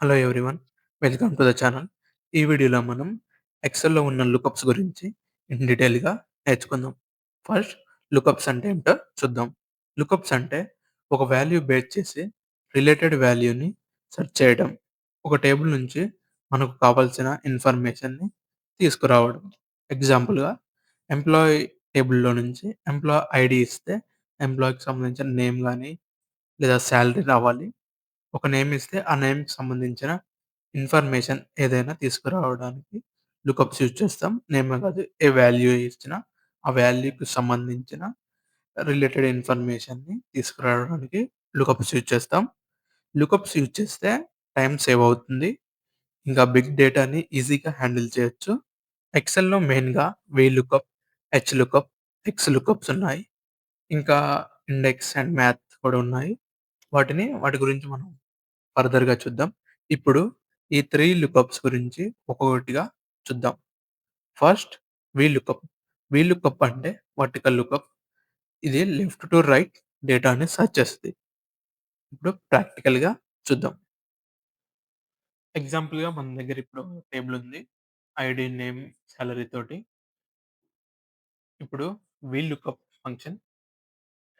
Hello everyone. Welcome to the channel. ఈ వీడియోలో మనం ఎక్సెల్‌లో ఉన్న లుకప్స్ గురించి ఇన్ డీటెయిల్‌గా నేర్చుకుందాం. ఫస్ట్ లుకప్స్ అంటే ఏంటో చూద్దాం. లుకప్స్ అంటే ఒక వాల్యూ బేస్ చేసి రిలేటెడ్ వాల్యూని సెర్చ్ చేయడం. ఒక టేబుల్ నుంచి మనకు కావాల్సిన ఇన్ఫర్మేషన్‌ని తీసుకురావడం. ఎగ్జాంపుల్‌గా ఎంప్లాయీ టేబుల్‌లో నుంచి ఎంప్లాయీ ఐడీ ఇస్తే ఎంప్లాయీకి సంబంధించిన నేమ్ గాని లేదా సాలరీ రావాలి. ఒక నేమ్ ఇస్తే ఆ నేమ్‌కి సంబంధించిన ఇన్ఫర్మేషన్ ఏదైనా తీసుకురావడానికి లుకప్స్ యూజ్ చేస్తాం. నేమే కాదు, ఏ వాల్యూ ఇచ్చినా ఆ వాల్యూకి సంబంధించిన రిలేటెడ్ ఇన్ఫర్మేషన్‌ని తీసుకురావడానికి లుకప్స్ యూజ్ చేస్తాం. లుకప్స్ యూజ్ చేస్తే టైం సేవ్ అవుతుంది. ఇంకా బిగ్ డేటాని ఈజీగా హ్యాండిల్ చేయొచ్చు. ఎక్సెల్‌లో మెయిన్‌గా వీలుకప్, హెచ్‌లుకప్, ఎక్స్‌లుకప్స్ ఉన్నాయి. ఇంకా ఇండెక్స్ అండ్ మ్యాథ్ కూడా ఉన్నాయి. వాటి గురించి మనం ఫర్దర్‌గా చూద్దాం. ఇప్పుడు ఈ 3 లుకప్స్ గురించి ఒక్కొక్కటిగా చూద్దాం. First VLOOKUP. వీలుకప్ అంటే వర్టికల్ లుకప్. ఇది లెఫ్ట్ టు రైట్ డేటాని సెర్చ్ చేస్తది. ఇప్పుడు ప్రాక్టికల్‌గా చూద్దాం. ఎగ్జాంపుల్‌గా మన దగ్గర ఇప్పుడు టేబుల్ ఉంది. ఐడీ, నేమ్, సాలరీ తోటి. ఇప్పుడు వీలుకప్ ఫంక్షన్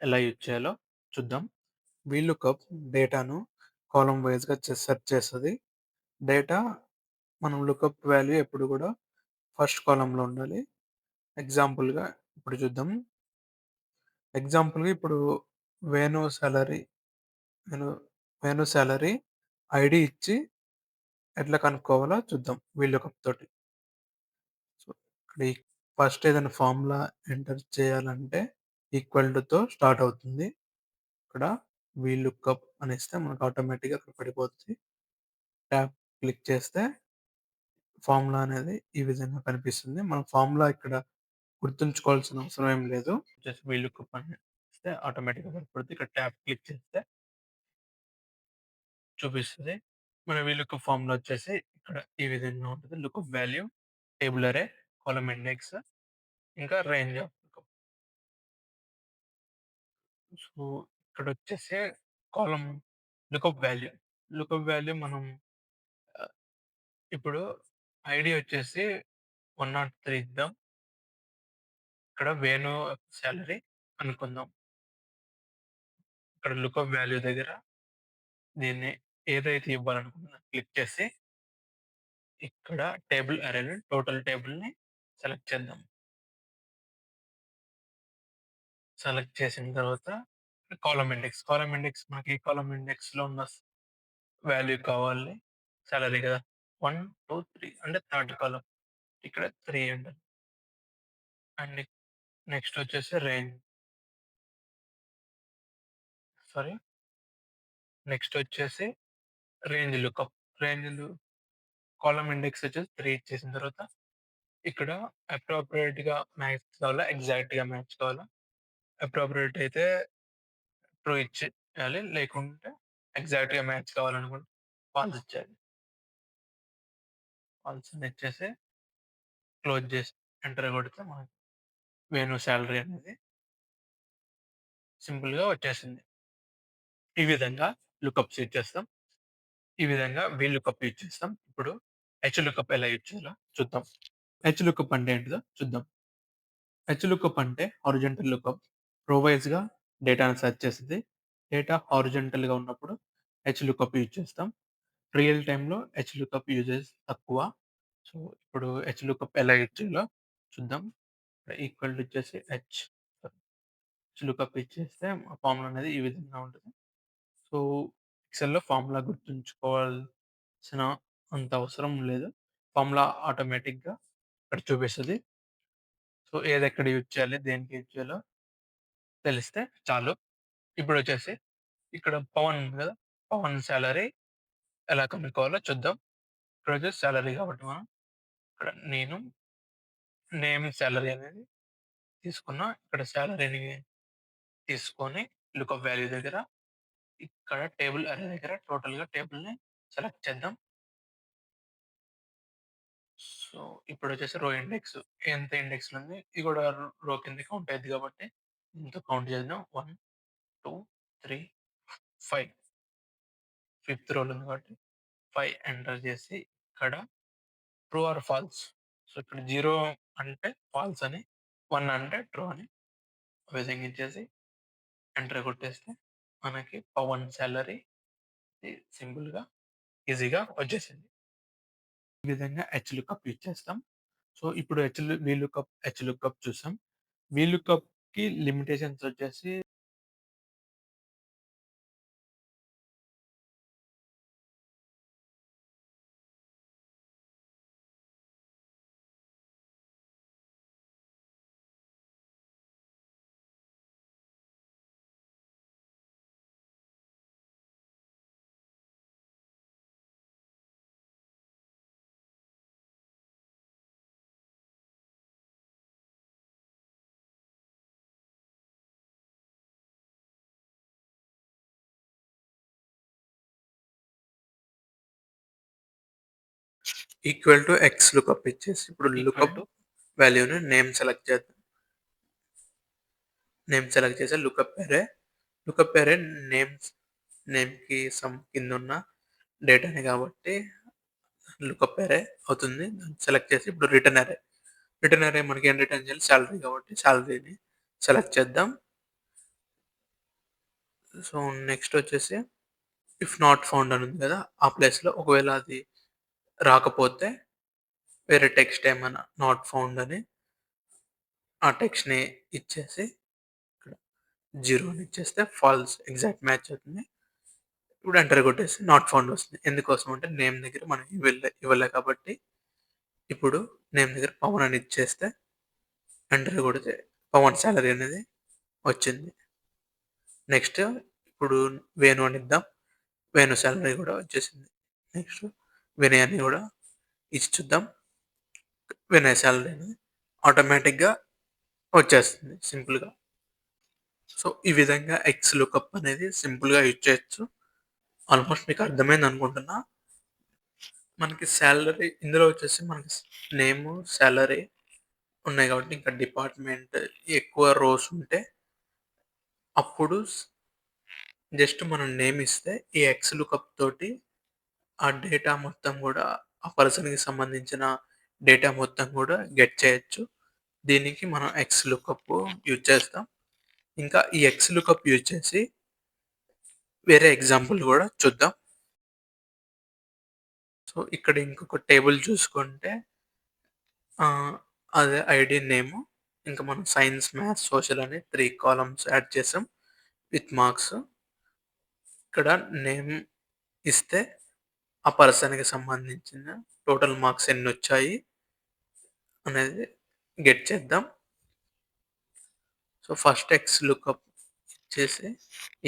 ఎలా యూజ్ చేయాలో చూద్దాం. వీలుకప్ డేటాను కాలమ్ వైస్‌గా సెర్చ్ చేస్తది. డేటా మనం లుకప్ వాల్యూ ఎప్పుడు కూడా ఫస్ట్ కాలమ్‌లో ఉండాలి. ఎగ్జాంపుల్‌గా ఇప్పుడు చూద్దాం. ఇప్పుడు Venu salary Venu Venu salary ID ఇచ్చి ఎట్లా కనుక్కోవాలో చూద్దాం వీలుకప్ తోటి. సో, ఇక్కడ ఫస్ట్ ఏదైనా ఫార్ములా ఎంటర్ చేయాలంటే ఈక్వల్ టుతో స్టార్ట్ అవుతుంది. ఇక్కడ వీలుకప్ అని ఇస్తే మనకు ఆటోమేటిక్‌గా అక్కడ పడిపోద్ది. ట్యాబ్ క్లిక్ చేస్తే ఫార్ములా అనేది ఈ విధంగా కనిపిస్తుంది. మనం ఫార్ములా ఇక్కడ గుర్తుంచుకోవాల్సిన అవసరం ఏం లేదు. జస్ట్ వీలుకప్ అని ఇస్తే ఆటోమేటిక్‌గా సరిపోద్ది. ఇక్కడ ట్యాబ్ క్లిక్ చేస్తే చూపిస్తది. మన వీలుకప్ ఫార్ములా వచ్చేసి ఇక్కడ ఈ విధంగా ఉంటది. Lookup value, table array, column index, ఇంకా రేంజ్ ఆఫ్ లుకప్. సో, ఇక్కడొచ్చేసి column lookup value. Lookup value మనం ఆహ్, ఇప్పుడు ఐడీ వచ్చేసి 103 ఇద్దాం. ఇక్కడ వేణు సాలరీ అనుకుందాం. ఇక్కడ లుకప్ వాల్యూ దగ్గర దీన్ని ఏదైతే ఇవ్వాలనుకుంటున్నా క్లిక్ చేసి ఇక్కడ టేబుల్ అరేలో టోటల్ టేబుల్‌ని సెలెక్ట్ చేద్దాం. సెలెక్ట్ చేసిన తర్వాత కాలమ్ ఇండెక్స్ మనకి ఏ కాలమ్ ఇండెక్స్‌లో ఉన్న వాల్యూ కావాలి. సాలరీ కదా! 1, 2, 3 అంటే థర్డ్ కాలమ్. ఇక్కడ 3 ఉండాలి. అండ్ నెక్స్ట్ వచ్చేసి సారీ నెక్స్ట్ వచ్చేసి రేంజ్ లుకప్. రేంజ్‌లు కాలమ్ ఇండెక్స్ వచ్చేసి 3 ఇచ్చేసిన తర్వాత ఇక్కడ అప్రోప్రియేట్‌గా మ్యాచ్ కావాలా? ఎగ్జాక్ట్‌గా మ్యాచ్ కావాలా? అప్రోప్రియేట్ అయితే ట్రూ ఇచ్చేయాలి. లేకుంటే ఎగ్జాక్ట్‌గా మ్యాచ్ కావాలనుకుంటే ఫాల్స్ ఇచ్చేయాలి. ఫాల్స్ అని ఇచ్చేసి క్లోజ్ చేసి ఎంటర్ కొడితే మనకి వేణు సాలరీ అనేది సింపుల్‌గా వచ్చేసింది. ఈ విధంగా లుకప్స్ యూజ్ చేస్తాం. ఈ విధంగా వీలుకప్ యూజ్ చేస్తాం. ఇప్పుడు హెచ్‌లుకప్ ఎలా యూజ్ చేయాలో చూద్దాం. హెచ్‌లుకప్ అంటే ఏంటిదో చూద్దాం. హెచ్‌లుకప్ అంటే హారిజాంటల్ లుకప్. రో వైస్‌గా డేటాను సెర్చ్ చేస్తది. డేటా హారిజాంటల్‌గా ఉన్నప్పుడు హెచ్‌లుకప్ యూజ్ చేస్తాం. రియల్ టైమ్‌లో హెచ్‌లుకప్ యూజెస్ తక్కువ. సో, ఇప్పుడు హెచ్‌లుకప్ ఎలా యూజ్ చేయాలో చూద్దాం. ఈక్వల్ టు వచ్చేసి హెచ్‌లుకప్ ఇచ్చేస్తే ఆ ఫార్ములా అనేది ఈ విధంగా ఉంటది. సో, ఎక్సెల్‌లో ఫార్ములా గుర్తుంచుకోవాల్సిన అంత అవసరం లేదు. ఫార్ములా ఆటోమేటిక్‌గా ఇక్కడ చూపిస్తది. సో, ఏదెక్కడ యూజ్ చేయాలి, దేనికి యూజ్ చేయాలో తెలిస్తే చాలు. ఇప్పుడొచ్చేసి ఇక్కడ పవన్ ఉంది గదా! పవన్ సాలరీ ఎలా కనుక్కోవాలో చూద్దాం. ఇక్కడొచ్చేసి సాలరీ కాబట్టి మనం ఇక్కడ నేను నేమ్ సాలరీ అనేది తీసుకున్నా. ఇక్కడ సాలరీని తీసుకొని లుకప్ వాల్యూ దగ్గర ఇక్కడ టేబుల్ అరే దగ్గర టోటల్‌గా టేబుల్‌ని సెలెక్ట్ చేద్దాం. సో, ఇప్పుడొచ్చేసి రో ఇండెక్స్. ఎంత ఇండెక్స్‌లో ఉంది. ఇది కూడా రో కింద కౌంట్ అయిద్ది కాబట్టి దీంతో కౌంట్ చేద్దాం. 1, 2, 3, 5 ఫిఫ్త్ రోలో ఉంది కాబట్టి 5 ఎంటర్ చేసి ఇక్కడ ట్రూ ఆర్ ఫాల్స్. సో, ఇక్కడ 0 అంటే ఫాల్స్ అని, 1 అంటే ట్రూ అని ఆ విధంగా ఇచ్చేసి ఎంటర్ కొట్టేస్తే మనకి పవన్ సాలరీ సింపుల్‌గా, ఈజీగా వచ్చేసింది. ఈ విధంగా హెచ్‌లుకప్ యూజ్ చేస్తాం. సో, ఇప్పుడు హెచ్‌లుకప్ చూసాం. వీలుకప్‌కి లిమిటేషన్స్ వచ్చేసి ఈక్వల్ టు ఎక్స్ లుకప్ ఇచ్చేసి ఇప్పుడు లుకప్ వాల్యూని నేమ్ సెలెక్ట్ చేసి లుకప్ అరే నేమ్‌కి కిందున్న డేటానే కాబట్టి లుకప్ అరే అవుతుంది. దాన్ని సెలెక్ట్ చేసి ఇప్పుడు రిటర్న్ అరే మనకి ఏం రిటర్న్ చేయాలి? సాలరీ కాబట్టి సాలరీని సెలెక్ట్ చేద్దాం. సో, నెక్స్ట్ వచ్చేసి ఇఫ్ నాట్ ఫౌండ్ అని ఉంది కదా! ఆ ప్లేస్‌లో ఒకవేళ అది రాకపోతే వేరే టెక్స్ట్ ఏమన్నా నాట్ ఫౌండ్ అని ఆ టెక్స్ట్‌ని ఇచ్చేసి ఇక్కడ 0 అని ఇచ్చేస్తే ఫాల్స్ ఎగ్జాక్ట్ మ్యాచ్ అవుతుంది. ఇప్పుడు ఎంటర్ కొట్టేసి నాట్ ఫౌండ్ వస్తుంది. ఎందుకోసం అంటే నేమ్ దగ్గర మనం ఇవ్వలే కాబట్టి ఇప్పుడు నేమ్ దగ్గర పవన్ అని ఇచ్చేస్తే ఎంటర్ కొడితే పవన్ సాలరీ అనేది వచ్చింది. నెక్స్ట్ ఇప్పుడు వేణు అని ఇద్దాం. వేణు సాలరీ కూడా వచ్చేసింది. నెక్స్ట్ వినయ్ అని కూడా ఇచ్చి చూద్దాం. వినయ్ సాలరీ అనేది ఆటోమేటిక్‌గా వచ్చేస్తుంది సింపుల్‌గా. సో, ఈ విధంగా ఎక్స్ లుకప్ అనేది సింపుల్‌గా యూజ్ చేయొచ్చు. ఆల్మోస్ట్ మీకు అర్థమైంది అనుకుంటున్నా. మనకి సాలరీ ఇందులో వచ్చేసి మనకి నేము, సాలరీ ఉన్నాయి కాబట్టి ఇంకా డిపార్ట్‌మెంట్ ఎక్కువ రోస్ ఉంటే అప్పుడు జస్ట్ మనం నేమ్ ఇస్తే ఈ ఎక్స్ లుకప్ తోటి ఆ డేటా మొత్తం గూడా ఆ పర్సన్‌కి సంబంధించిన డేటా మొత్తం గూడా గెట్ చేయొచ్చు. దీనికి మనం ఎక్స్ లుకప్ యూజ్ చేస్తాం. ఇంకా ఈ ఎక్స్ లుకప్ యూజ్ చేసి వేరే ఎగ్జాంపుల్ గూడా చూద్దాం. సో, ఇక్కడ ఇంకొక టేబుల్ చూసుకుంటే అదే ఐడీ నేము. ఇంకా మనం సైన్స్, మ్యాథ్స్, సోషల్ అని 3 కాలమ్స్ యాడ్ చేసాం విత్ మార్క్స్. ఇక్కడ నేమ్ ఇస్తే ఆ పర్సన్‌కి సంబంధించిన టోటల్ మార్క్స్ ఎన్నొచ్చాయి అనేది గెట్ చేద్దాం. సో, ఫస్ట్ ఎక్స్ లుకప్ ఇచ్చేసి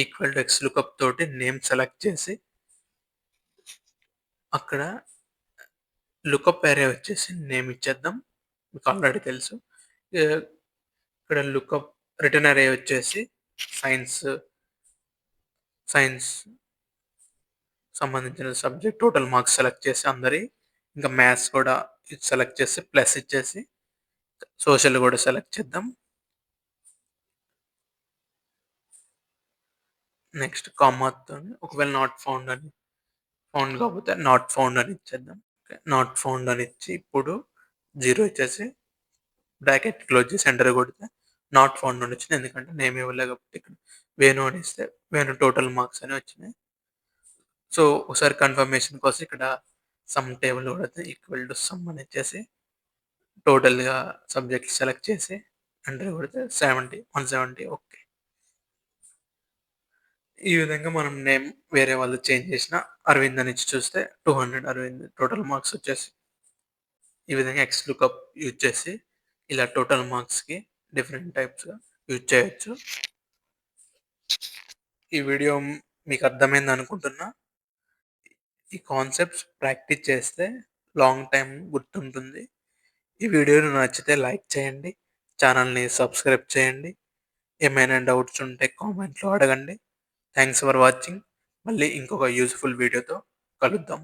ఈక్వల్ టు ఎక్స్ లుకప్ తోటి నేమ్ సెలెక్ట్ చేసి అక్కడ లుకప్ అరే వచ్చేసి నేమ్ ఇచ్చేద్దాం. మీకు ఆల్రెడీ తెలుసు. ఆహ్, ఇక్కడ లుకప్ రిటర్న్ అరే వచ్చేసి సైన్స్, సైన్స్ సంబంధించిన సబ్జెక్ట్ టోటల్ మార్క్స్ సెలెక్ట్ చేసి అందరియి. ఇంకా మ్యాథ్స్ కూడా సెలెక్ట్ చేసి ప్లస్ ఇచ్చేసి సోషల్ కూడా సెలెక్ట్ చేద్దాం. నెక్స్ట్ కామాతోని ఒకవేళ ఫౌండ్ కాకపోతే నాట్ ఫౌండ్ అని ఇచ్చేద్దాం. నాట్ ఫౌండ్ అని ఇచ్చి ఇప్పుడు 0 ఇచ్చేసి బ్రాకెట్ క్లోజ్ చేసి ఎంటర్ కొడితే నాట్ ఫౌండ్ అని వచ్చింది. ఎందుకంటే నేమ్ ఇవ్వలే కాబట్టి ఇక్కడ వేణు అని ఇస్తే వేణు టోటల్ మార్క్స్ అని వచ్చినాయి. సో, ఒకసారి కన్ఫర్మేషన్ కోసం ఇక్కడ సమ్ టేబుల్ కొడితే ఈక్వల్ టు సమ్ అని ఇచ్చేసి టోటల్‌గా సబ్జెక్ట్ సెలెక్ట్ చేసి ఎంటర్ కొడితే 70, 170 ఓకే. ఈ విధంగా మనం నేమ్ వేరే వాళ్ళు చేంజ్ చేసిన అరవింద్ అని ఇచ్చి చూస్తే 200 అరవింద్ టోటల్ మార్క్స్ వచ్చేసి ఈ విధంగా ఎక్స్ లుకప్ యూజ్ చేసి ఇలా టోటల్ మార్క్స్‌కి డిఫరెంట్ టైప్స్‌గా యూజ్ చేయొచ్చు. ఈ వీడియో మీకు అర్థమైంది అనుకుంటున్నా. ఈ కాన్సెప్ట్స్ ప్రాక్టీస్ చేస్తే లాంగ్ టైమ్ గుర్తుంటుంది. ఈ వీడియో నచ్చితే లైక్ చేయండి. ఛానల్‌ని సబ్స్క్రైబ్ చేయండి. ఏమైనా డౌట్స్ ఉంటే కామెంట్‌లో అడగండి. Thanks for watching. మళ్ళీ ఇంకొక యూజ్‌ఫుల్ వీడియోతో కలుద్దాం.